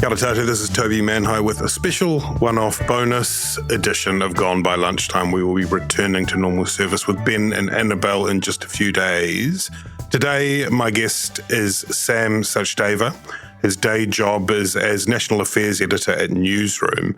Kia ora tātou, this is Toby Manhire with a special one-off bonus edition of Gone by Lunchtime. We will be returning to normal service with Ben and Annabelle in just a few days. Today, my guest is Sam Sachdeva. His day job is as National Affairs Editor at Newsroom.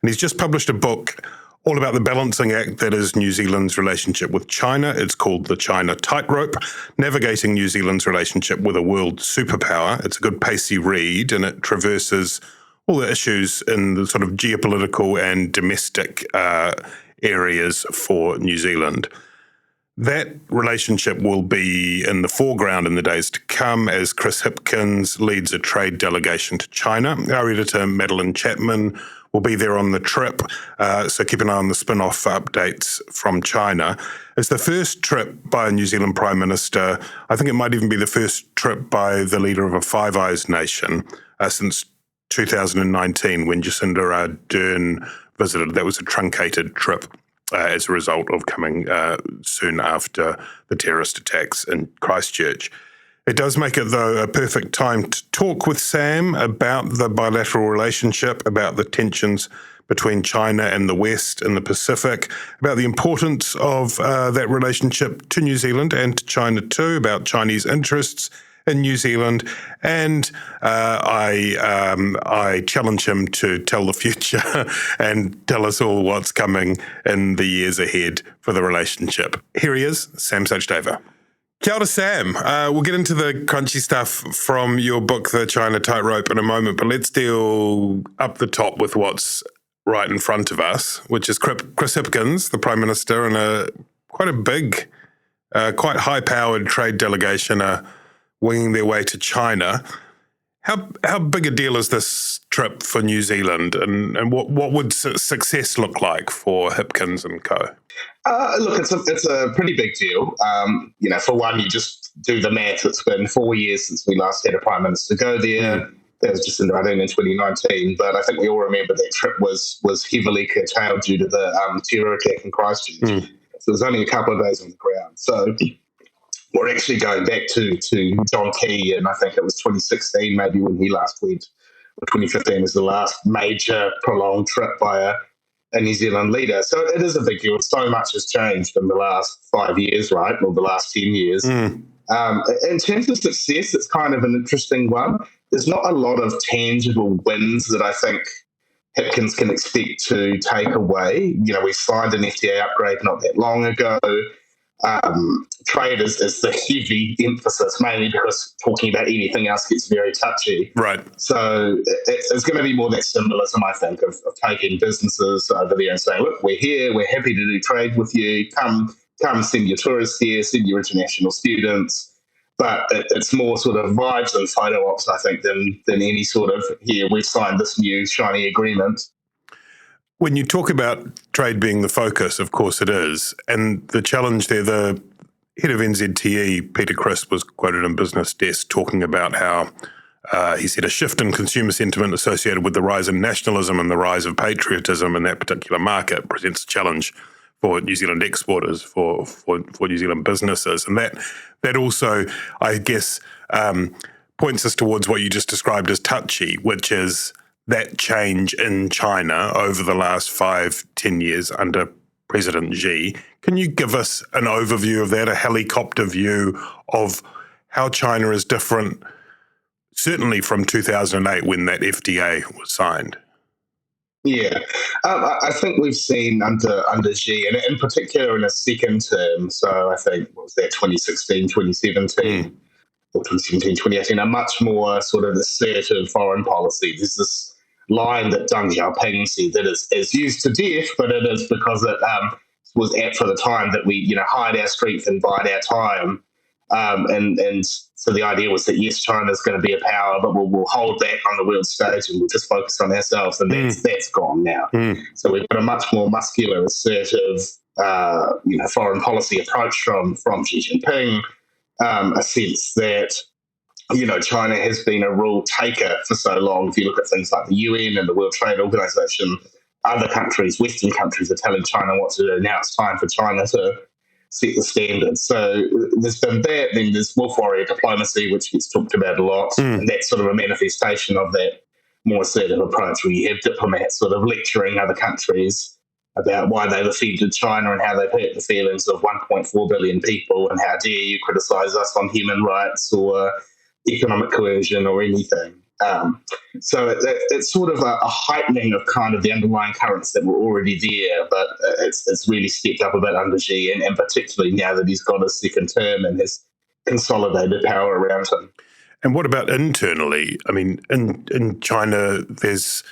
And he's just published a book all about the balancing act that is New Zealand's relationship with China. It's called the China Tightrope, Navigating New Zealand's Relationship with a World Superpower. It's a good pacey read, and it traverses all the issues in the sort of geopolitical and domestic areas for New Zealand. That relationship will be in the foreground in the days to come as Chris Hipkins leads a trade delegation to China. Our editor, Madeline Chapman, will be there on the trip, so keep an eye on the Spinoff for updates from China. It's the first trip by a New Zealand Prime Minister. I think it might even be the first trip by the leader of a Five Eyes nation since 2019 when Jacinda Ardern visited. That was a truncated trip as a result of coming soon after the terrorist attacks in Christchurch. It does make it, though, a perfect time to talk with Sam about the bilateral relationship, about the tensions between China and the West and the Pacific, about the importance of that relationship to New Zealand and to China too, about Chinese interests in New Zealand, and I challenge him to tell the future and tell us all what's coming in the years ahead for the relationship. Here he is, Sam Sachdeva. Kia ora, Sam. We'll get into the crunchy stuff from your book, The China Tightrope, in a moment, but let's deal up the top with what's right in front of us, which is Chris Hipkins, the Prime Minister, and quite a big, quite high-powered trade delegation winging their way to China. How big a deal is this trip for New Zealand, and what would success look like for Hipkins and co.? Look, it's a pretty big deal. For one, you just do the math. It's been 4 years since we last had a Prime Minister go there. That was just in 2019, but I think we all remember that trip was heavily curtailed due to the terror attack in Christchurch. So it was only a couple of days on the ground. So we're actually going back to John Key, and I think it was 2016 maybe when he last went, or 2015 was the last major prolonged trip by a New Zealand leader. So it is a big deal. So much has changed in the last 5 years, right, or the last 10 years. In terms of success, it's kind of an interesting one. There's not a lot of tangible wins that I think Hipkins can expect to take away. We signed an FTA upgrade not that long ago. Trade is the heavy emphasis, mainly because talking about anything else gets very touchy. Right. So it's going to be more that symbolism, I think, of taking businesses over there and saying, look, we're here, we're happy to do trade with you, come send your tourists here, send your international students. But it's more sort of vibes and photo ops, I think, than any sort of, here, we've signed this new shiny agreement. When you talk about trade being the focus, of course it is, and the challenge there, the head of NZTE, Peter Crisp, was quoted in Business Desk talking about how he said a shift in consumer sentiment associated with the rise in nationalism and the rise of patriotism in that particular market presents a challenge for New Zealand exporters, for New Zealand businesses. And that also, I guess, points us towards what you just described as touchy, which is that change in China over the last 5-10 years under President Xi. Can you give us an overview of that, a helicopter view of how China is different, certainly from 2008 when that FTA was signed? Yeah, I think we've seen under Xi, and in particular in his second term, so I think, what was that, 2016, 2017, or 2017, 2018, a much more sort of assertive foreign policy. There's this line that Deng Xiaoping said that is used to death, but it is because it was apt for the time that we, hide our strength and bide our time. And so the idea was that, yes, China's going to be a power, but we'll hold back on the world stage and we'll just focus on ourselves. And that's gone now. So we've got a much more muscular, assertive, foreign policy approach from Xi Jinping, a sense that, China has been a rule taker for so long. If you look at things like the UN and the World Trade Organization, other countries, Western countries, are telling China what to do. Now it's time for China to set the standards. So there's been that. Then there's wolf warrior diplomacy, which gets talked about a lot. And that's sort of a manifestation of that more assertive approach where you have diplomats sort of lecturing other countries about why they've offended China and how they've hurt the feelings of 1.4 billion people and how dare you criticize us on human rights or economic coercion or anything. So it's sort of a heightening of kind of the underlying currents that were already there, but it's really stepped up a bit under Xi, and particularly now that he's got his second term and has consolidated power around him. And what about internally? I mean, in China, there's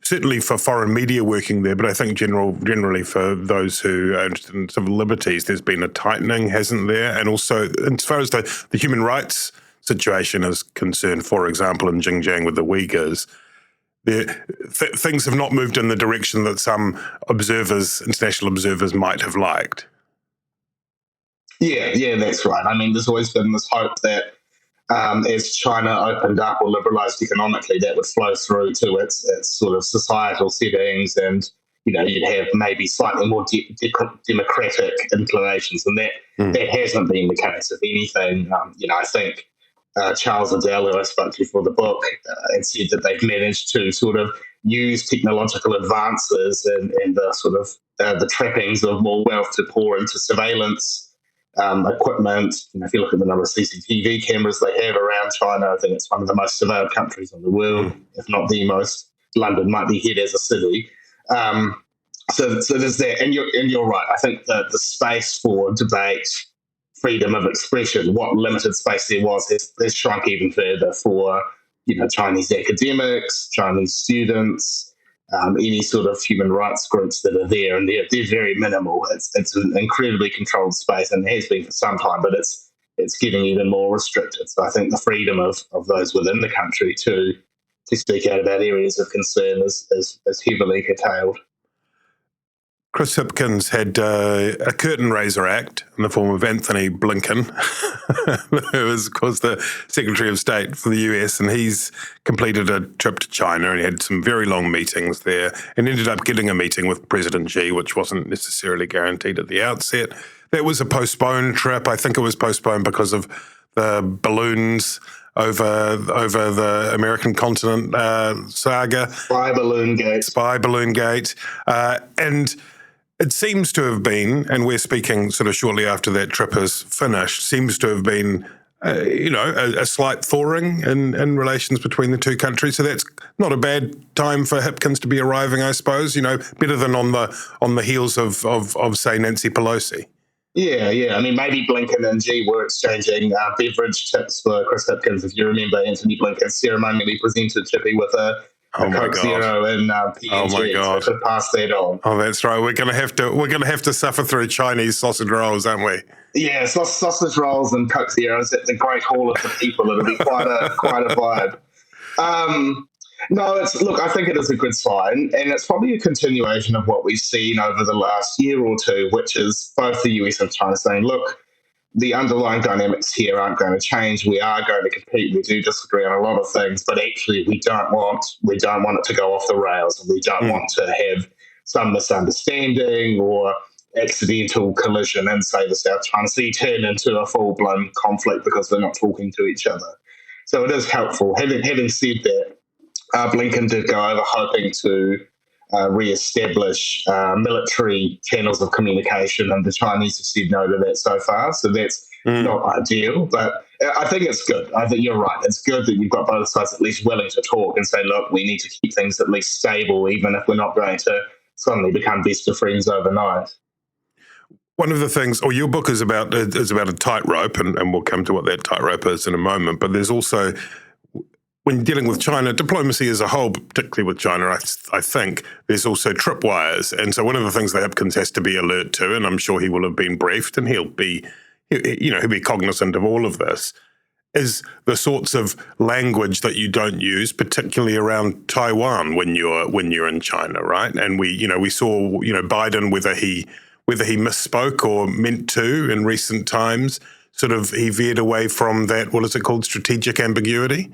certainly for foreign media working there, but I think generally for those who are interested in civil liberties, there's been a tightening, hasn't there? And also, as far as the human rights situation is concerned, for example, in Xinjiang with the Uyghurs, things have not moved in the direction that some observers, international observers, might have liked. Yeah, that's right. I mean, there's always been this hope that as China opened up or liberalized economically, that would flow through to its sort of societal settings, and you'd have maybe slightly more democratic inclinations, and that hasn't been the case. If anything, I think Charles Adele, who I spoke to for the book, had said that they've managed to sort of use technological advances and the sort of the trappings of more wealth to pour into surveillance equipment. If you look at the number of CCTV cameras they have around China, I think it's one of the most surveilled countries in the world, if not the most. London might be hit as a city. So there's that, and you're right. I think that the space for debate, freedom of expression, what limited space there was, has shrunk even further for Chinese academics, Chinese students, any sort of human rights groups that are there, and they're very minimal. It's an incredibly controlled space, and has been for some time, but it's getting even more restricted. So I think the freedom of those within the country to speak out about areas of concern is heavily curtailed. Chris Hipkins had a curtain raiser act in the form of Anthony Blinken, who is, of course, the Secretary of State for the US, and he's completed a trip to China, and he had some very long meetings there, and ended up getting a meeting with President Xi, which wasn't necessarily guaranteed at the outset. That was a postponed trip. I think it was postponed because of the balloons over the American continent saga. Spy balloon gate. And it seems to have been, and we're speaking sort of shortly after that trip is finished, seems to have been, a slight thawing in relations between the two countries. So that's not a bad time for Hipkins to be arriving, I suppose. Better than on the heels of say Nancy Pelosi. Yeah. I mean, maybe Blinken and Xi were exchanging beverage tips for Chris Hipkins. If you remember, Anthony Blinken ceremonially presented Chippy with a Coke Zero and PNG. Oh my God! So to pass that on. Oh, that's right. We're gonna have to suffer through Chinese sausage rolls, aren't we? Yeah, sausage rolls and Coke Zeros at the Great Hall of the People. It'll be quite a vibe. No, I think it is a good sign, and it's probably a continuation of what we've seen over the last year or two, which is both the US and China saying, look, the underlying dynamics here aren't going to change. We are going to compete. We do disagree on a lot of things, but actually we don't want it to go off the rails, and we don't want to have some misunderstanding or accidental collision in, say, the South China Sea turn into a full-blown conflict because they're not talking to each other. So it is helpful. Having said that, Blinken did go over hoping to re-establish military channels of communication, and the Chinese have said no to that so far. So that's not ideal, but I think it's good. I think you're right. It's good that you've got both sides at least willing to talk and say, look, we need to keep things at least stable, even if we're not going to suddenly become best of friends overnight. One of the things, or your book is about a tightrope, and we'll come to what that tightrope is in a moment, but there's also, when dealing with China, diplomacy as a whole, particularly with China, I think, there's also tripwires. And so one of the things that Hipkins has to be alert to, and I'm sure he will have been briefed, and he'll be cognizant of all of this, is the sorts of language that you don't use, particularly around Taiwan when you're in China, right? And we saw Biden, whether he misspoke or meant to in recent times, sort of he veered away from that, what is it called, strategic ambiguity?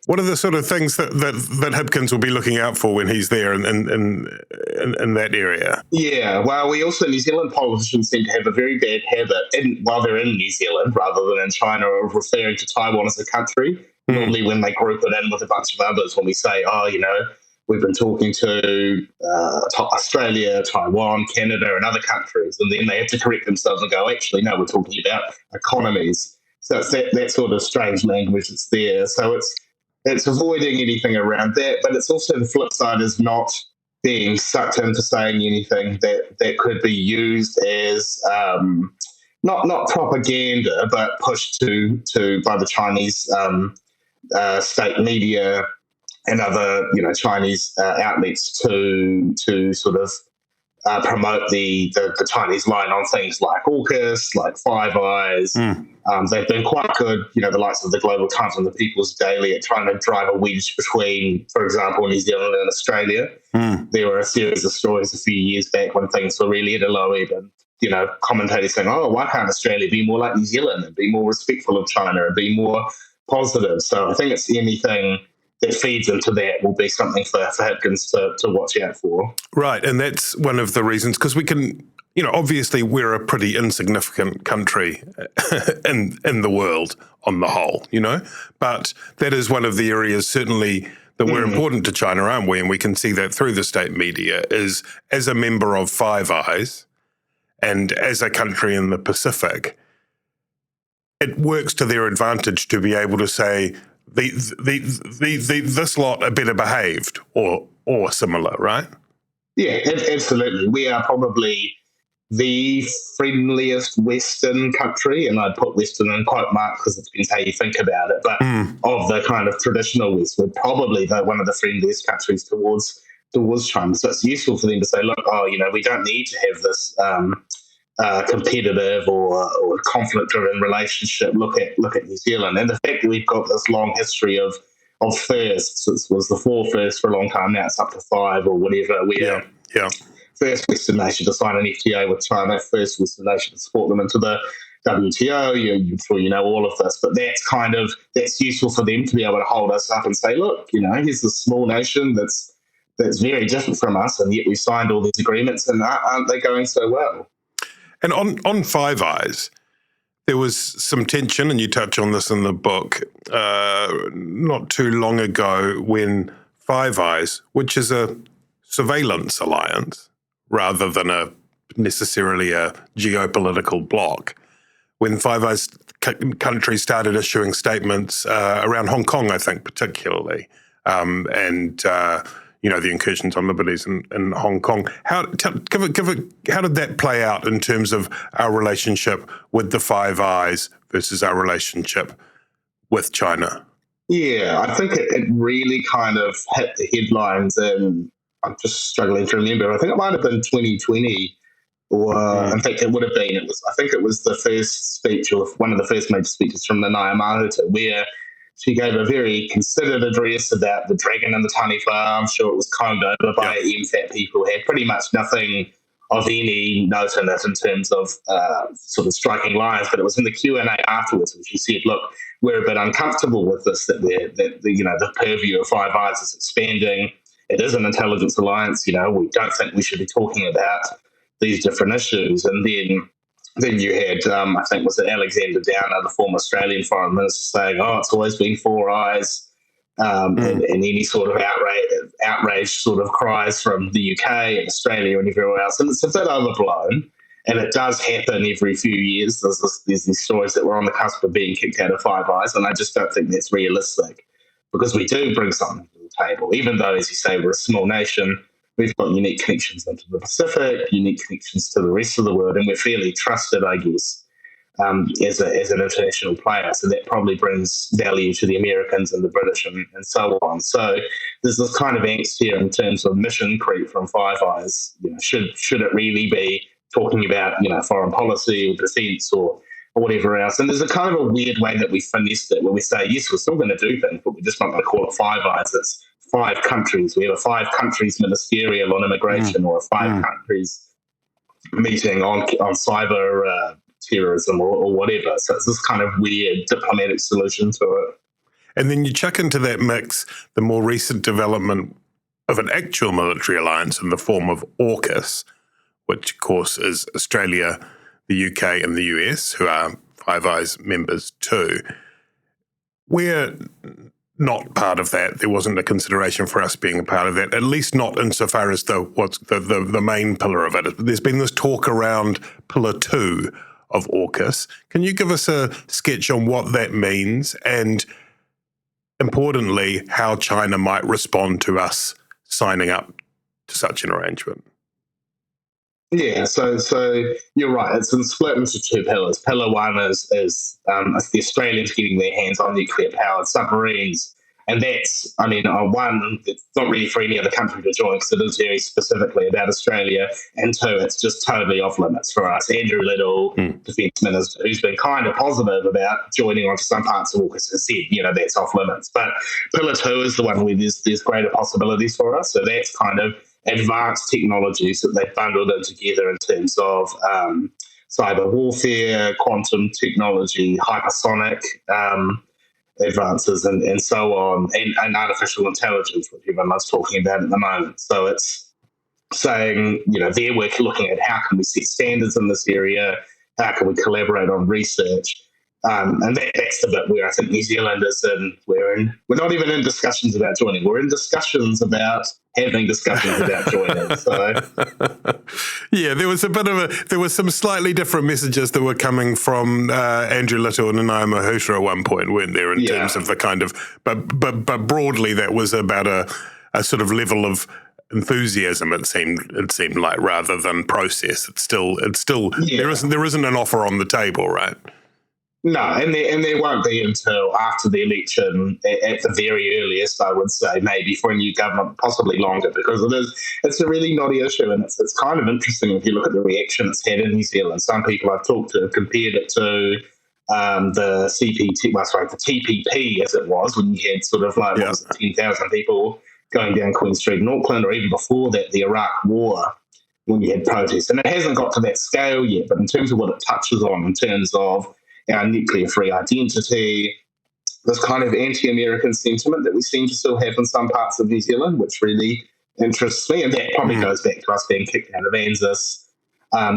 What are the sort of things that Hipkins will be looking out for when he's there in that area? Yeah, well, we also, New Zealand politicians seem to have a very bad habit, while they're in New Zealand rather than in China, of referring to Taiwan as a country, Normally when they group it in with a bunch of others, when we say, we've been talking to Australia, Taiwan, Canada, and other countries, and then they have to correct themselves and go, actually, no, we're talking about economies. So it's that sort of strange language that's there. So it's avoiding anything around that, but it's also the flip side is not being sucked into saying anything that could be used as not propaganda, but pushed to by the Chinese state media and other Chinese outlets to sort of promote the Chinese line on things like AUKUS, like Five Eyes. They've been quite good, the likes of the Global Times and the People's Daily, at trying to drive a wedge between, for example, New Zealand and Australia. There were a series of stories a few years back when things were really at a low ebb, and commentators saying, "Oh, why can't Australia be more like New Zealand and be more respectful of China and be more positive?" So I think it's anything that feeds into that will be something for Hipkins to watch out for. Right, and that's one of the reasons, because we can, obviously we're a pretty insignificant country in the world on the whole, but that is one of the areas certainly that we're important to China, aren't we? And we can see that through the state media, is as a member of Five Eyes and as a country in the Pacific, it works to their advantage to be able to say, this lot are better behaved or similar, right? Yeah, absolutely. We are probably the friendliest Western country, and I'd put Western in quote marks because it depends how you think about it, but of the kind of traditional West, we're probably one of the friendliest countries towards China. So it's useful for them to say, look, we don't need to have this competitive or conflict-driven relationship. Look at New Zealand, and the fact that we've got this long history of firsts. It was the 4 firsts for a long time. Now it's up to 5 or whatever. We're first Western nation to sign an FTA with China, first Western nation to support them into the WTO. I'm sure you know all of this, but that's useful for them to be able to hold us up and say, look, here's this small nation that's very different from us, and yet we signed all these agreements, and aren't they going so well? And on Five Eyes, there was some tension, and you touch on this in the book, not too long ago, when Five Eyes, which is a surveillance alliance rather than necessarily a geopolitical bloc, when Five Eyes countries started issuing statements around Hong Kong, I think particularly, and the incursions on liberties in Hong Kong. How did that play out in terms of our relationship with the Five Eyes versus our relationship with China? Yeah, I think it really kind of hit the headlines, and I'm just struggling to remember. I think it might have been 2020, or in fact, it would have been. I think it was the first speech, or one of the first major speeches from the Nayamahuta, where she gave a very considered address about the dragon in the tiny farm. I'm sure it was combed over by MFAT people, had pretty much nothing of any note in it in terms of sort of striking lines, but it was in the Q&A afterwards when she said, look, we're a bit uncomfortable with this, that the purview of Five Eyes is expanding. It is an intelligence alliance. We don't think we should be talking about these different issues. And then you had, I think, was it Alexander Downer, the former Australian foreign minister, saying, it's always been Four Eyes, and any sort of outrage sort of cries from the UK and Australia and everywhere else. And it's a bit overblown, and it does happen every few years. There's these stories that we're on the cusp of being kicked out of Five Eyes, and I just don't think that's realistic, because we do bring something to the table. Even though, as you say, we're a small nation, we've got unique connections into the Pacific, unique connections to the rest of the world, and we're fairly trusted, I guess, as an international player. So that probably brings value to the Americans and the British and so on. So there's this kind of angst here in terms of mission creep from Five Eyes. Should it really be talking about foreign policy or defence or whatever else? And there's a kind of a weird way that we finessed it, where we say, yes, we're still going to do things, but we're just not going to call it Five Eyes. It's 5 countries. We have a 5 countries ministerial on immigration, or a 5 countries meeting on cyber terrorism or whatever. So it's this kind of weird diplomatic solution to it. And then you chuck into that mix the more recent development of an actual military alliance in the form of AUKUS, which of course is Australia, the UK and the US, who are Five Eyes members too. We're not part of that. There wasn't a consideration for us being a part of that, at least not insofar as what's the main pillar of it. There's been this talk around Pillar 2 of AUKUS. Can you give us a sketch on what that means and, importantly, how China might respond to us signing up to such an arrangement? Yeah, so you're right. It's split into two pillars. Pillar 1 is the Australians getting their hands on nuclear-powered submarines, and that's, one, it's not really for any other country to join because it is very specifically about Australia, and 2, it's just totally off limits for us. Andrew Little, Defence Minister, who's been kind of positive about joining onto some parts of AUKUS, has said, that's off limits. But Pillar 2 is the one where there's greater possibilities for us, so that's kind of advanced technologies that they've bundled in together in terms of cyber warfare, quantum technology, hypersonic advances, and so on, and artificial intelligence, which everyone's talking about at the moment. So it's saying, they're looking at how can we set standards in this area, how can we collaborate on research. And that's the bit where I think New Zealand is in. We're not even in discussions about joining. We're in discussions about having discussions about joining. So, yeah, there was some slightly different messages that were coming from Andrew Little and Nanaia Mahuta at one point, weren't there? In terms of the kind of, but broadly, that was about a sort of level of enthusiasm. It seemed like, rather than process. It's still there isn't an offer on the table, right? No, and there won't be until after the election, at the very earliest, I would say, maybe for a new government, possibly longer, because it's a really knotty issue, and it's kind of interesting if you look at the reaction it's had in New Zealand. Some people I've talked to have compared it to the TPP as it was, when you had sort of 10,000 people going down Queen Street in Auckland, or even before that, the Iraq War, when you had protests. And it hasn't got to that scale yet, but in terms of what it touches on, in terms of our nuclear-free identity, this kind of anti-American sentiment that we seem to still have in some parts of New Zealand, which really interests me, and that probably goes back to us being kicked out of ANZUS.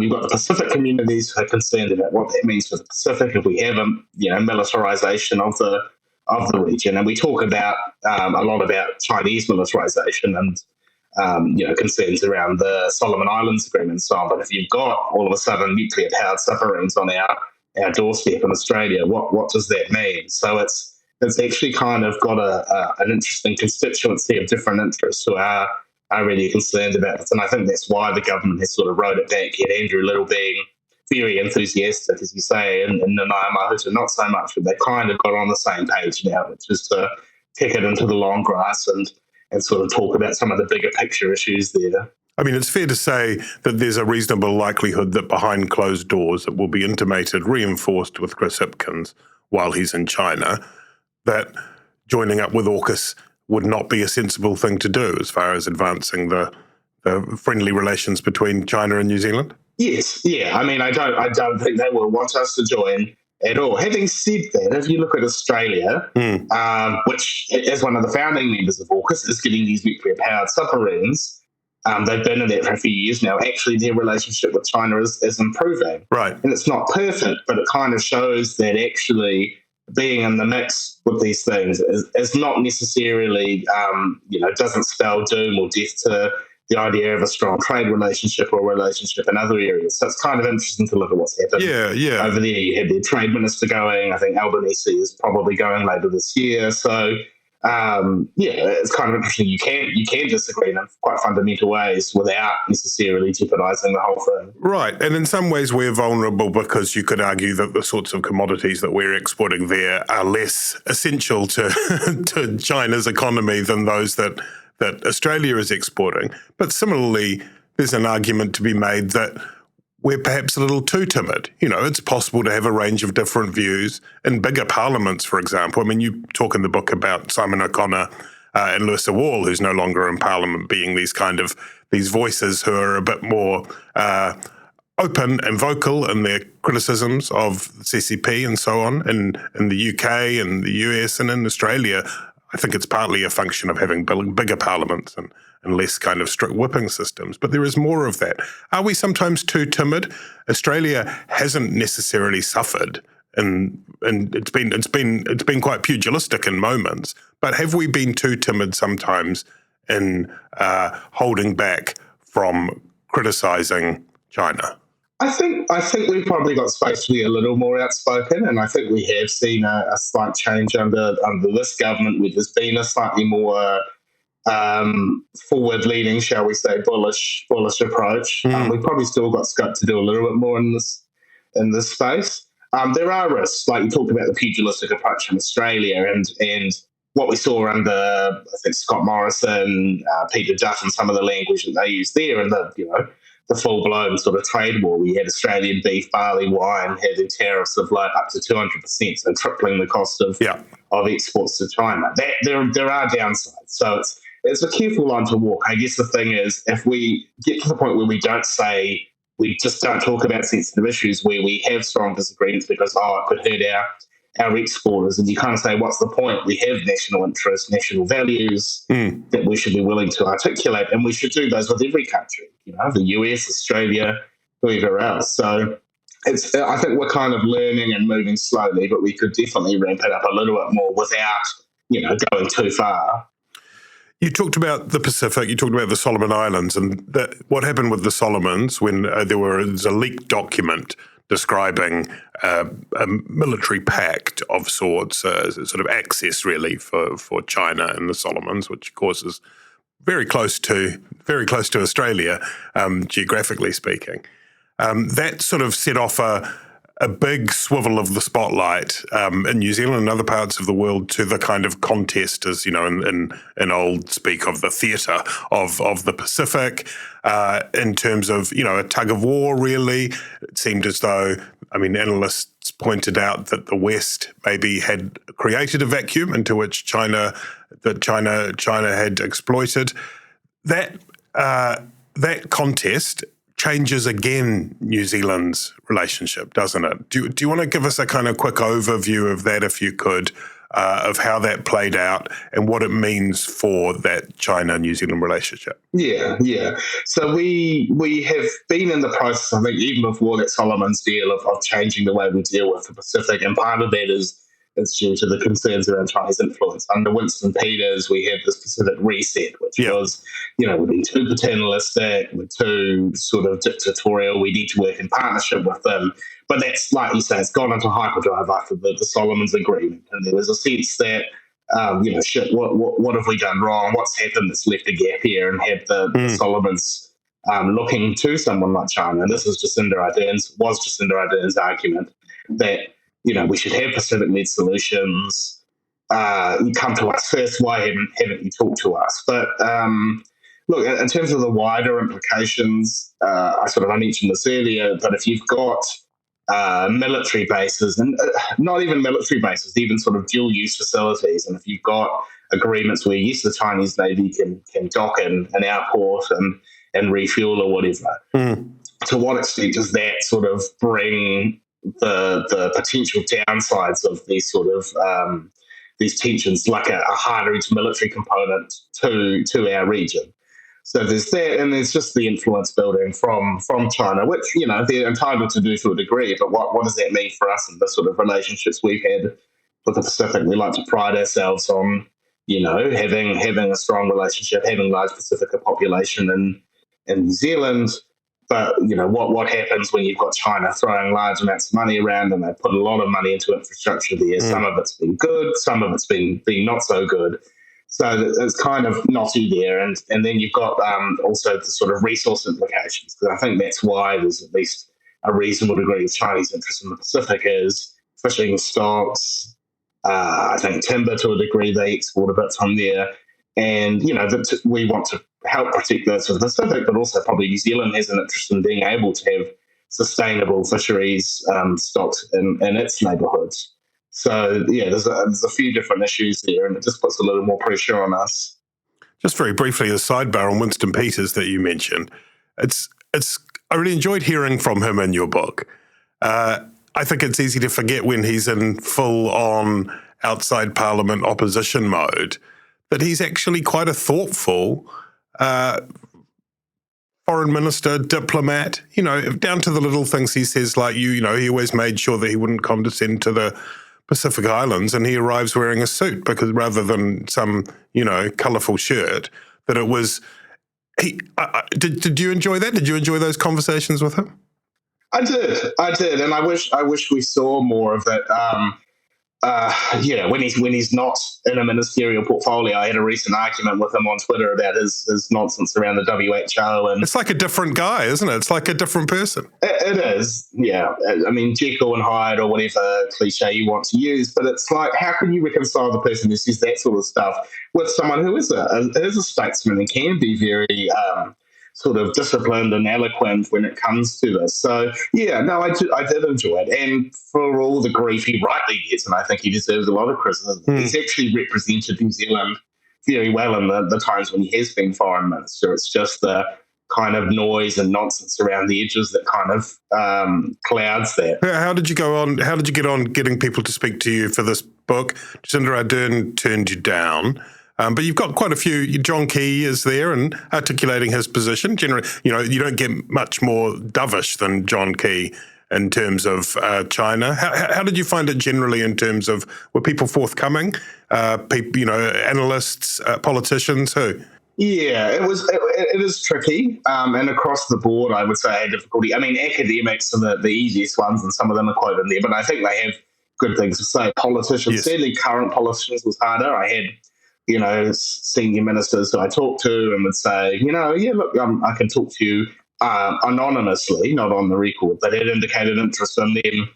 You've got the Pacific communities who are concerned about what that means for the Pacific if we have a militarization of the region, and we talk about a lot about Chinese militarization and concerns around the Solomon Islands Agreement and so on. But if you've got all of a sudden nuclear-powered submarines on our doorstep in Australia, what does that mean? So it's actually kind of got an interesting constituency of different interests who are really concerned about it. And I think that's why the government has sort of wrote it back, yet Andrew Little being very enthusiastic, as you say, and Nanaia Mahuta not so much, but they kind of got on the same page now, which is to kick it into the long grass and sort of talk about some of the bigger picture issues there. I mean, it's fair to say that there's a reasonable likelihood that behind closed doors it will be intimated, reinforced with Chris Hipkins while he's in China, that joining up with AUKUS would not be a sensible thing to do as far as advancing the friendly relations between China and New Zealand? Yes, yeah. I mean, I don't think they will want us to join at all. Having said that, if you look at Australia, which, as one of the founding members of AUKUS, is getting these nuclear-powered submarines, they've been in that for a few years now. Actually, their relationship with China is improving. Right. And it's not perfect, but it kind of shows that actually being in the mix with these things is not necessarily, doesn't spell doom or death to the idea of a strong trade relationship or relationship in other areas. So it's kind of interesting to look at what's happened. Yeah. Over there, you had their trade minister going. I think Albanese is probably going later this year. So it's kind of interesting. You can disagree in quite fundamental ways without necessarily jeopardising the whole thing. Right, and in some ways we're vulnerable because you could argue that the sorts of commodities that we're exporting there are less essential to to China's economy than those that Australia is exporting. But similarly, there's an argument to be made that we're perhaps a little too timid. It's possible to have a range of different views in bigger parliaments, for example. I mean, you talk in the book about Simon O'Connor and Lewis Wall, who's no longer in parliament, being these voices who are a bit more open and vocal in their criticisms of the CCP and so on. And in the UK and the US and in Australia, I think it's partly a function of having bigger parliaments and less kind of strict whipping systems. But there is more of that. Are we sometimes too timid? Australia hasn't necessarily suffered and it's been quite pugilistic in moments. But have we been too timid sometimes in holding back from criticising China? I think we've probably got space to be a little more outspoken, and I think we have seen a slight change under this government, where there's been a slightly more forward-leaning, shall we say, bullish approach. We've probably still got scope to do a little bit more in this space. There are risks, like you talked about the pugilistic approach in Australia, and what we saw under, I think, Scott Morrison, Peter Duff, and some of the language that they used there, and the full-blown sort of trade war. We had Australian beef, barley, wine having tariffs of like up to 200%, so tripling the cost of exports to China. There are downsides, so it's a careful line to walk. I guess the thing is, if we get to the point where we just don't talk about sensitive issues, where we have strong disagreements because it could hurt our exporters, and you kind of say, what's the point? We have national interests, national values that we should be willing to articulate, and we should do those with every country, the US, Australia, whoever else. So I think we're kind of learning and moving slowly, but we could definitely ramp it up a little bit more without, going too far. You talked about the Pacific, you talked about the Solomon Islands, and what happened with the Solomons when there was a leaked document describing a military pact of sorts, sort of access really for China and the Solomons, which of course is very close to Australia, geographically speaking. That sort of set off a big swivel of the spotlight in New Zealand and other parts of the world to the kind of contest, as in old speak, of the theatre of the Pacific, in terms of a tug of war. Really, it seemed as though, analysts pointed out that the West maybe had created a vacuum into which China had exploited. That contest changes again New Zealand's relationship, doesn't it? Do you want to give us a kind of quick overview of that, if you could, of how that played out and what it means for that China-New Zealand relationship? Yeah. So we have been in the process, I think, even before that Solomon's deal, of changing the way we deal with the Pacific, and part of that is due to the concerns around Chinese influence. Under Winston Peters, we had this Pacific reset, which was, we're being too paternalistic, we're too sort of dictatorial, we need to work in partnership with them. But that's, like you say, it's gone into hyperdrive after the Solomon's agreement. And there was a sense that, what have we done wrong? What's happened that's left a gap here, and had the Solomons looking to someone like China. And this was Jacinda Ardern's argument that, we should have Pacific-led solutions. You come to us first. Why haven't you talked to us? But look, in terms of the wider implications, I mentioned this earlier, but if you've got military bases, and not even military bases, even sort of dual-use facilities, and if you've got agreements where, yes, the Chinese Navy can dock in our port and refuel or whatever, to what extent does that sort of bring the potential downsides of these sort of these tensions, like a hard-edged military component to our region? So there's that, and there's just the influence building from China, which they're entitled to do to a degree. But what does that mean for us and the sort of relationships we've had with the Pacific? We like to pride ourselves on having a strong relationship, having large Pacifica population in New Zealand. But, what happens when you've got China throwing large amounts of money around, and they put a lot of money into infrastructure there? Some of it's been good, some of it's been not so good. So it's kind of knotty there. And then you've got also the sort of resource implications, because I think that's why there's at least a reasonable degree of Chinese interest in the Pacific, is fishing stocks, I think timber to a degree. They export a bit from there. And, we want to help protect the Pacific, but also probably New Zealand has an interest in being able to have sustainable fisheries stocks in its neighbourhoods. So, there's a few different issues there, and it just puts a little more pressure on us. Just very briefly, a sidebar on Winston Peters that you mentioned. I really enjoyed hearing from him in your book. I think it's easy to forget when he's in full-on outside Parliament opposition mode that he's actually quite a thoughtful, foreign minister, diplomat, down to the little things he says, like, he always made sure that he wouldn't condescend to the Pacific Islands, and he arrives wearing a suit because rather than some, colourful shirt, that it was, did you enjoy that? Did you enjoy those conversations with him? I did. And I wish we saw more of that. When he's not in a ministerial portfolio. I had a recent argument with him on Twitter about his nonsense around the WHO, and it's like a different guy, isn't it? It's like a different person. It is, yeah. I mean, Jekyll and Hyde, or whatever cliche you want to use, but it's like, how can you reconcile the person who says that sort of stuff with someone who is a statesman and can be very sort of disciplined and eloquent when it comes to this? So, yeah, no, I did enjoy it. And for all the grief he rightly gets, and I think he deserves a lot of criticism, he's actually represented New Zealand very well in the times when he has been foreign minister. It's just the kind of noise and nonsense around the edges that kind of clouds that. How did you get on getting people to speak to you for this book? Jacinda Ardern turned you down. But you've got quite a few. John Key is there and articulating his position. Generally, you don't get much more dovish than John Key in terms of China. How did you find it generally in terms of, were people forthcoming? People, analysts, politicians, who? Yeah, it is tricky. And across the board, I would say I had difficulty. I mean, academics are the easiest ones, and some of them are quite in there, but I think they have good things to say. Politicians, yes. Certainly current politicians was harder. I had senior ministers that I talked to and would say, look, I can talk to you anonymously, not on the record, but had indicated interest, and then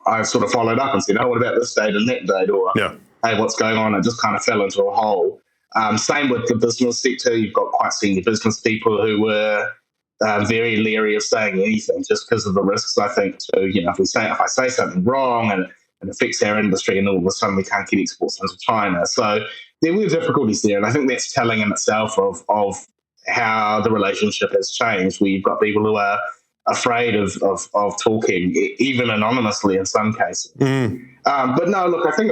I sort of followed up and said, what about this date and that date? Or, hey, what's going on? It just kind of fell into a hole. Same with the business sector. You've got quite senior business people who were very leery of saying anything just because of the risks, I think, too. If I say something wrong and it affects our industry, and all of a sudden we can't get exports into China. So there were difficulties there, and I think that's telling in itself of how the relationship has changed, where you've got people who are afraid of talking, even anonymously in some cases. But no, look, I think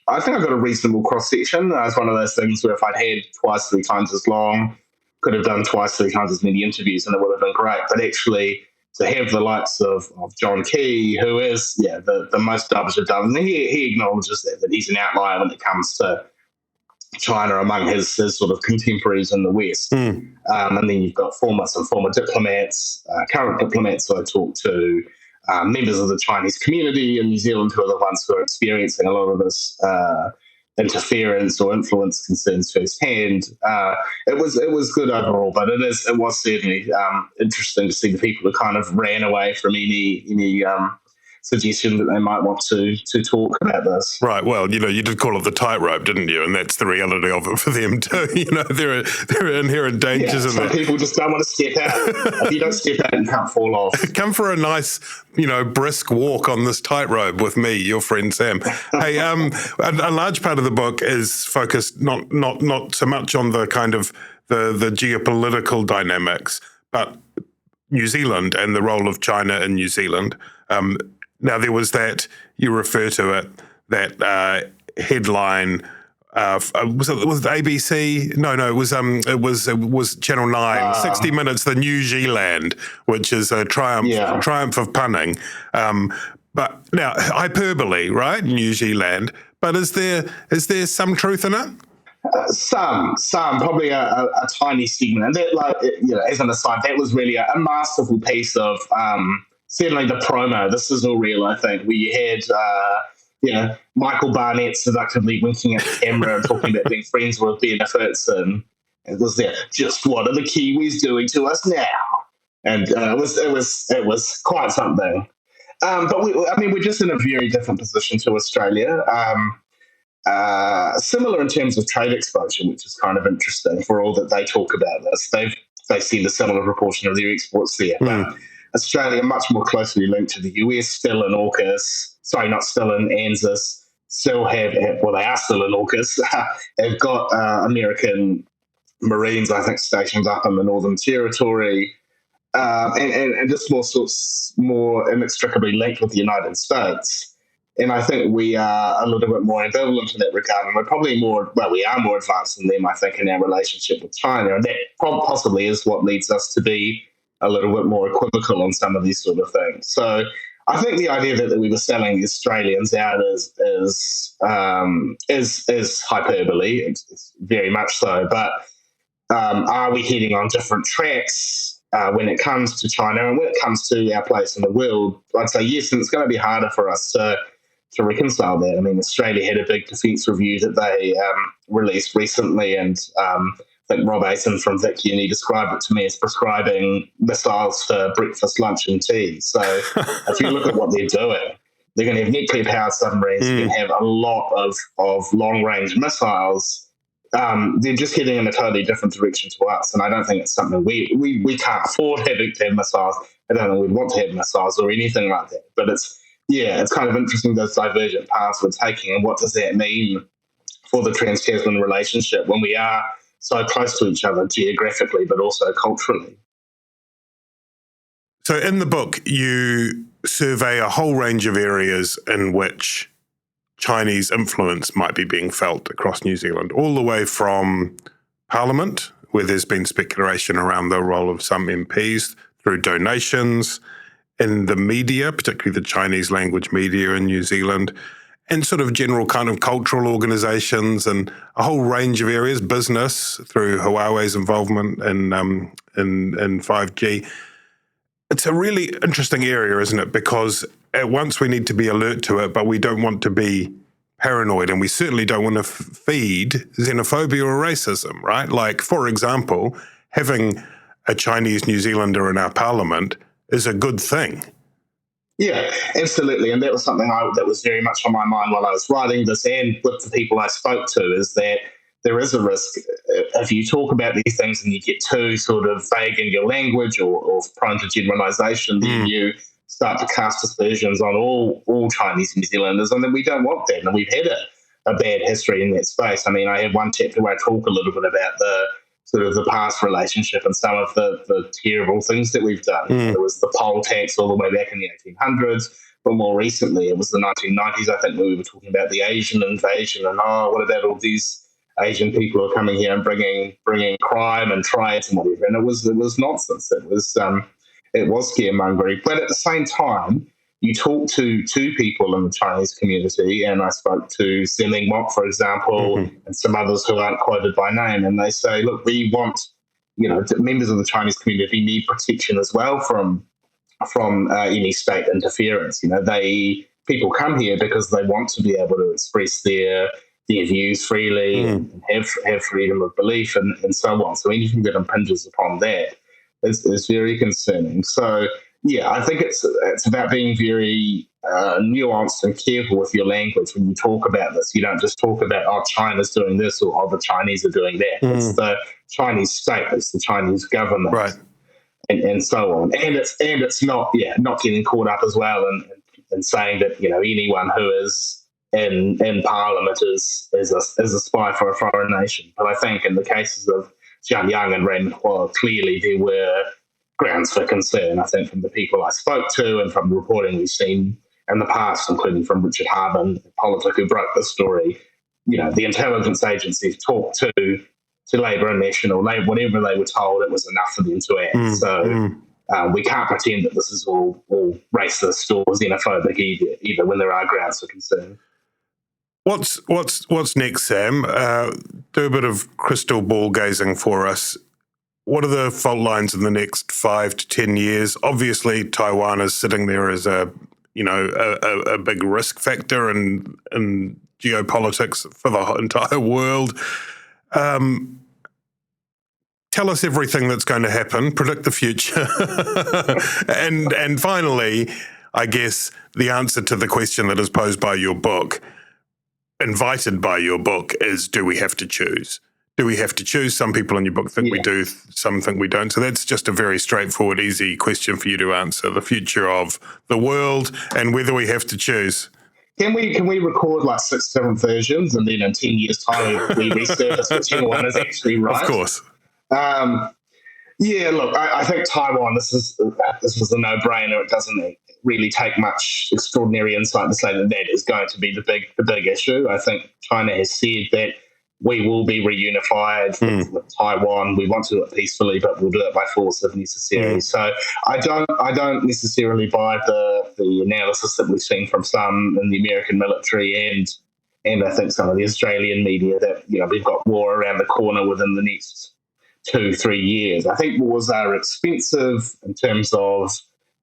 I got a reasonable cross-section. It's one of those things where if I'd had twice, 3 times as long, could have done twice, 3 times as many interviews, and it would have been great. But actually, to have the likes of John Key, who is the most dovish of doves, and he acknowledges that he's an outlier when it comes to China among his sort of contemporaries in the West. And then you've got some former diplomats, current diplomats I talk to, members of the Chinese community in New Zealand who are the ones who are experiencing a lot of this interference or influence concerns firsthand. It was good overall, but it was certainly interesting to see the people who kind of ran away from any suggestion that they might want to talk about this. Right. Well, you did call it the tightrope, didn't you? And that's the reality of it for them too. There are inherent dangers in some it. People just don't want to step out. If you don't step out, you can't fall off. Come for a nice, brisk walk on this tightrope with me, your friend Sam. Hey, a large part of the book is focused not so much on the kind of the geopolitical dynamics, but New Zealand and the role of China in New Zealand. Now, there was that, you refer to it, that headline, was it ABC? No, it was Channel 9, 60 Minutes, the New Zealand, which is a triumph of punning. But now, hyperbole, right? New Zealand. But is there some truth in it? Some, probably a tiny segment. And that, as an aside, that was really a masterful piece of certainly the promo. This is all real, I think, where you had, Michael Barnett seductively winking at the camera and talking about being friends with benefits, and it was there. Just what are the Kiwis doing to us now? And it was quite something. But we're just in a very different position to Australia. Similar in terms of trade exposure, which is kind of interesting for all that they talk about this. They send a similar proportion of their exports there. But Australia much more closely linked to the US, still in AUKUS. Sorry, not still in ANZUS. They are still in AUKUS. They've got American Marines, I think, stationed up in the Northern Territory, and just more inextricably linked with the United States. And I think we are a little bit more ambivalent in that regard. And we're probably we are more advanced than them, I think, in our relationship with China. And that possibly is what leads us to be a little bit more equivocal on some of these sort of things. So I think the idea that we were selling the Australians out is hyperbole. It's very much so. But are we heading on different tracks when it comes to China and when it comes to our place in the world? I'd say yes, and it's going to be harder for us to reconcile that. I mean, Australia had a big defence review that they released recently, and I think Rob Asen from Vic Uni described it to me as prescribing missiles for breakfast, lunch, and tea. So if you look at what they're doing, they're going to have nuclear-powered submarines. They're going to have a lot of long-range missiles. They're just heading in a totally different direction to us, and I don't think it's something we can't afford to have missiles. I don't think we'd want to have missiles or anything like that. But it's kind of interesting, those divergent paths we're taking, and what does that mean for the trans-Tasman relationship when we are so close to each other geographically, but also culturally. So in the book, you survey a whole range of areas in which Chinese influence might be being felt across New Zealand, all the way from Parliament, where there's been speculation around the role of some MPs, through donations, in the media, particularly the Chinese language media in New Zealand, and sort of general kind of cultural organizations and a whole range of areas, business through Huawei's involvement in 5G. It's a really interesting area, isn't it? Because at once we need to be alert to it, but we don't want to be paranoid, and we certainly don't want to feed xenophobia or racism, right? Like, for example, having a Chinese New Zealander in our parliament is a good thing. Yeah, absolutely. And that was something that was very much on my mind while I was writing this, and with the people I spoke to, is that there is a risk if you talk about these things and you get too sort of vague in your language or prone to generalization, then you start to cast aspersions on all Chinese New Zealanders, and then we don't want that. And we've had a bad history in that space. I mean, I have one chapter where I talk a little bit about the sort of the past relationship and some of the terrible things that we've done. There was the poll tax all the way back in the 1800s, but more recently it was the 1990s, I think, where we were talking about the Asian invasion and, what about all these Asian people who are coming here and bringing crime and riots and whatever. And it was nonsense. It was scaremongering. But at the same time, you talk to two people in the Chinese community, and I spoke to Seming Mok, for example, and some others who aren't quoted by name, and they say, look, we want, members of the Chinese community need protection as well from any state interference. People come here because they want to be able to express their views freely and have freedom of belief and so on. So anything that impinges upon that is very concerning. So, yeah, I think it's about being very nuanced and careful with your language when you talk about this. You don't just talk about, China's doing this or, the Chinese are doing that. It's the Chinese state, it's the Chinese government, right, and so on. And it's not getting caught up as well in saying that anyone who is in Parliament is a spy for a foreign nation. But I think in the cases of Jian Yang and Ren Hua, clearly there were grounds for concern, I think, from the people I spoke to and from the reporting we've seen in the past, including from Richard Harman, the politic who broke the story. The intelligence agencies talked to Labour and National, whatever they were told, it was enough for them to act. We can't pretend that this is all racist or xenophobic either when there are grounds for concern. What's next, Sam? Do a bit of crystal ball gazing for us. What are the fault lines in the next 5 to 10 years? Obviously, Taiwan is sitting there as a big risk factor in geopolitics for the entire world. Tell us everything that's going to happen. Predict the future, and finally, I guess the answer to the question that is posed by your book, invited by your book, is: do we have to choose? Do we have to choose? Some people in your book think we do, some think we don't. So that's just a very straightforward, easy question for you to answer: the future of the world and whether we have to choose. Can we record like 6 different versions, and then in 10 years' time we resurface whichever one is actually right? Of course. Yeah, look, I think Taiwan. This was a no-brainer. It doesn't really take much extraordinary insight to say that that is going to be the big issue. I think China has said that we will be reunified with Taiwan. We want to do it peacefully, but we'll do it by force if necessary. So I don't necessarily buy the analysis that we've seen from some in the American military and I think some of the Australian media that we've got war around the corner within the next 2-3 years. I think wars are expensive in terms of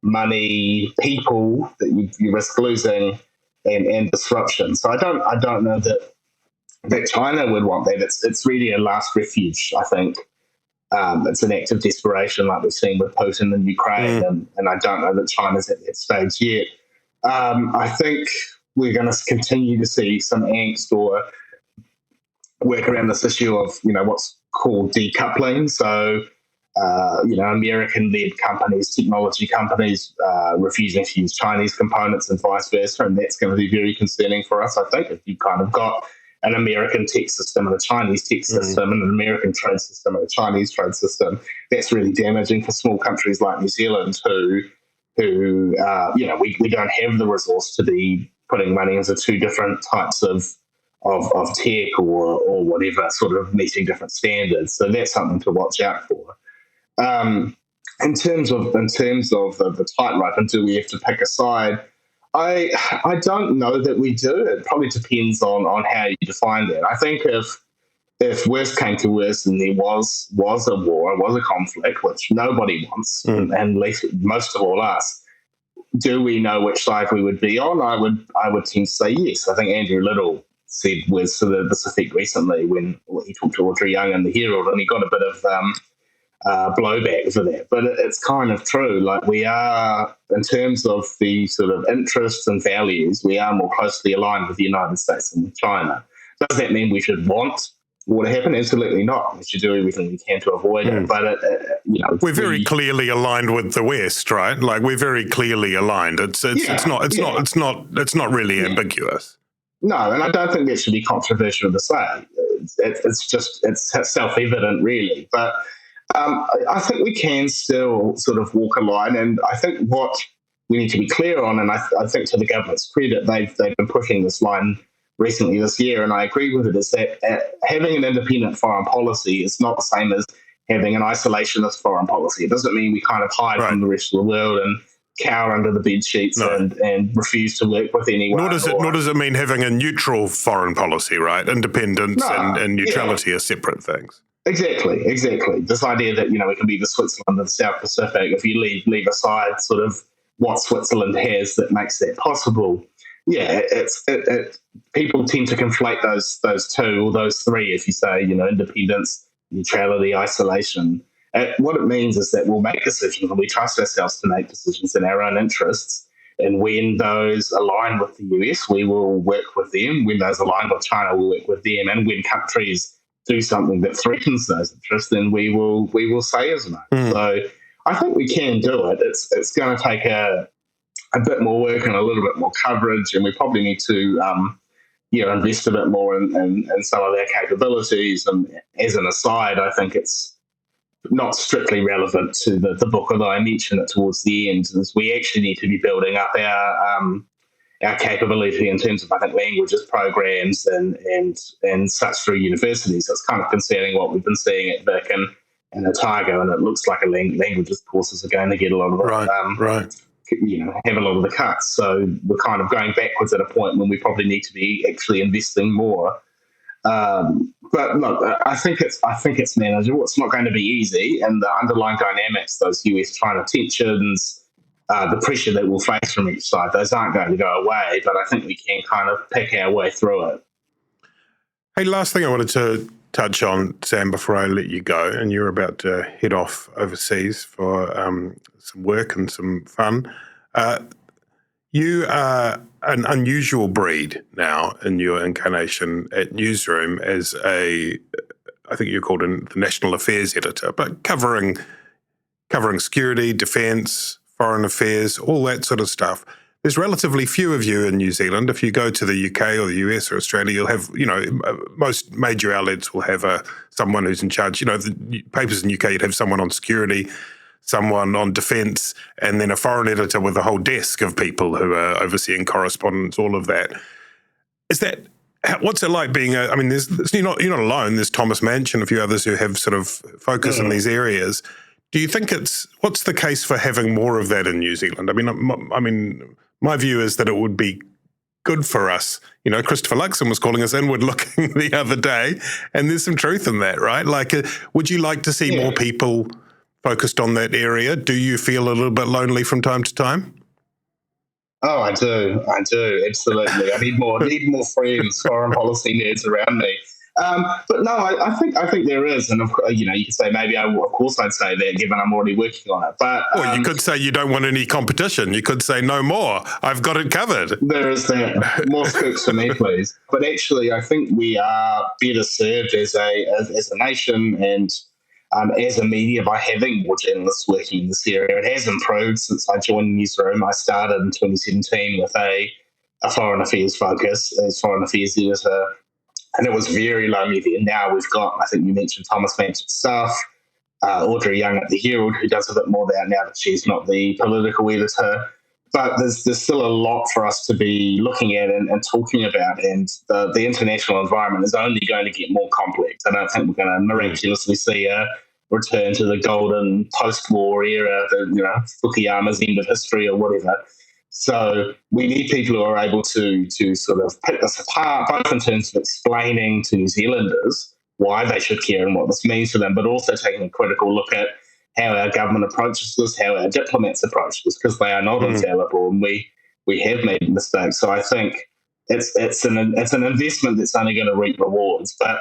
money, people that you risk losing, and disruption. So I don't know that China would want that. It's really a last refuge. I think it's an act of desperation, like we've seen with Putin and Ukraine, and I don't know that China's at that stage yet. I think we're going to continue to see some angst or work around this issue of what's called decoupling. So American-led companies, technology companies, refusing to use Chinese components and vice versa, and that's going to be very concerning for us. I think if you've kind of got an American tech system and a Chinese tech system and an American trade system and a Chinese trade system, that's really damaging for small countries like New Zealand who we don't have the resource to be putting money into two different types of tech or whatever, sort of meeting different standards. So that's something to watch out for. In terms of the tightrope and do we have to pick a side, I don't know that we do. It probably depends on how you define that. I think if worst came to worst and there was a war, was a conflict, which nobody wants, and least most of all us, do we know which side we would be on? I would tend to say yes. I think Andrew Little said words to this effect recently when he talked to Audrey Young in the Herald, and he got a bit of blowback for that. But it's kind of true. Like, we are, in terms of the sort of interests and values, we are more closely aligned with the United States than with China. Does that mean we should want war to happen? Absolutely not. We should do everything we can to avoid it. But we're very clearly aligned with the West, right? Like, we're very clearly aligned. It's not really ambiguous. No, and I don't think that should be controversial to say. It's self-evident, really. But I think we can still sort of walk a line, and I think what we need to be clear on, and I think to the government's credit, they've been pushing this line recently this year, and I agree with it, is that having an independent foreign policy is not the same as having an isolationist foreign policy. It doesn't mean we kind of hide from the rest of the world and cower under the bed sheets and refuse to work with anyone. Nor does it mean having a neutral foreign policy, right? Independence and neutrality are separate things. Exactly. This idea that we can be the Switzerland of the South Pacific, if you leave aside sort of what Switzerland has that makes that possible. Yeah, people tend to conflate those two or those three. If you say independence, neutrality, isolation. What it means is that we'll make decisions and we trust ourselves to make decisions in our own interests. And when those align with the US, we will work with them. When those align with China, we'll work with them. And when countries do something that threatens those interests, then we will say as much. So I think we can do it. It's going to take a bit more work and a little bit more coverage, and we probably need to invest a bit more in some of our capabilities. And as an aside, I think it's not strictly relevant to the book, although I mentioned it towards the end, is we actually need to be building up our capability in terms of, I think, languages programs and such through universities. So it's kind of concerning what we've been seeing at Vic and Otago, and it looks like languages courses are going to get a lot of have a lot of the cuts. So we're kind of going backwards at a point when we probably need to be actually investing more. But look, I think it's manageable. It's not going to be easy, and the underlying dynamics, those US-China tensions, the pressure that we'll face from each side, those aren't going to go away. But I think we can kind of pick our way through it. Hey, last thing I wanted to touch on, Sam, before I let you go, and you're about to head off overseas for some work and some fun. You are an unusual breed now in your incarnation at Newsroom as I think you're called the National Affairs Editor, but covering security, defence, foreign affairs, all that sort of stuff. there's relatively few of you in New Zealand. If you go to the UK or the US or Australia, you'll have, most major outlets will have someone who's in charge. The papers in the UK, you'd have someone on security, someone on defence, and then a foreign editor with a whole desk of people who are overseeing correspondence, all of that. What's it like being you're not alone. There's Thomas Manch and a few others who have sort of focus in these areas. Do you think what's the case for having more of that in New Zealand? My view is that it would be good for us. Christopher Luxon was calling us inward looking the other day, and there's some truth in that, right? Like, would you like to see more people focused on that area? Do you feel a little bit lonely from time to time? Oh, I do, absolutely. I need more friends, foreign policy nerds around me. But no, I think there is, and of course, you could say maybe of course I'd say that, given I'm already working on it. But you could say you don't want any competition. You could say no more. I've got it covered. There is that. More scoops for me, please. But actually, I think we are better served as a nation and as a media by having more journalists working in this area. It has improved since I joined Newsroom. I started in 2017 with a foreign affairs focus as foreign affairs editor. And it was very lonely then. Now we've got, I think you mentioned Thomas Manch's staff, Audrey Young at the Herald, who does a bit more there now that she's not the political editor. But there's still a lot for us to be looking at and talking about. And the international environment is only going to get more complex. I don't think we're going to miraculously see a return to the golden post-war era, Fukuyama's end of history or whatever. So we need people who are able to sort of pick this apart, both in terms of explaining to New Zealanders why they should care and what this means to them, but also taking a critical look at how our government approaches this, how our diplomats approach this, because they are not infallible and we have made mistakes. So I think it's an investment that's only going to reap rewards. But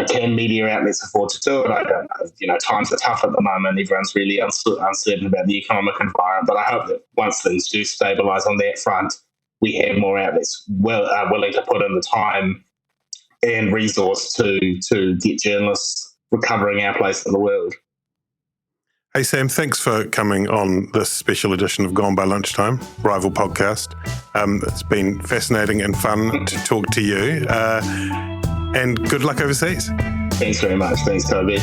can media outlets afford to do it? I don't know. Times are tough at the moment. Everyone's really uncertain about the economic environment. But I hope that once things do stabilise on that front, we have more outlets willing to put in the time and resource to get journalists recovering our place in the world. Hey, Sam, thanks for coming on this special edition of Gone by Lunchtime, Rival Podcast. It's been fascinating and fun to talk to you. And good luck overseas. Thanks very much. Thanks, Toby.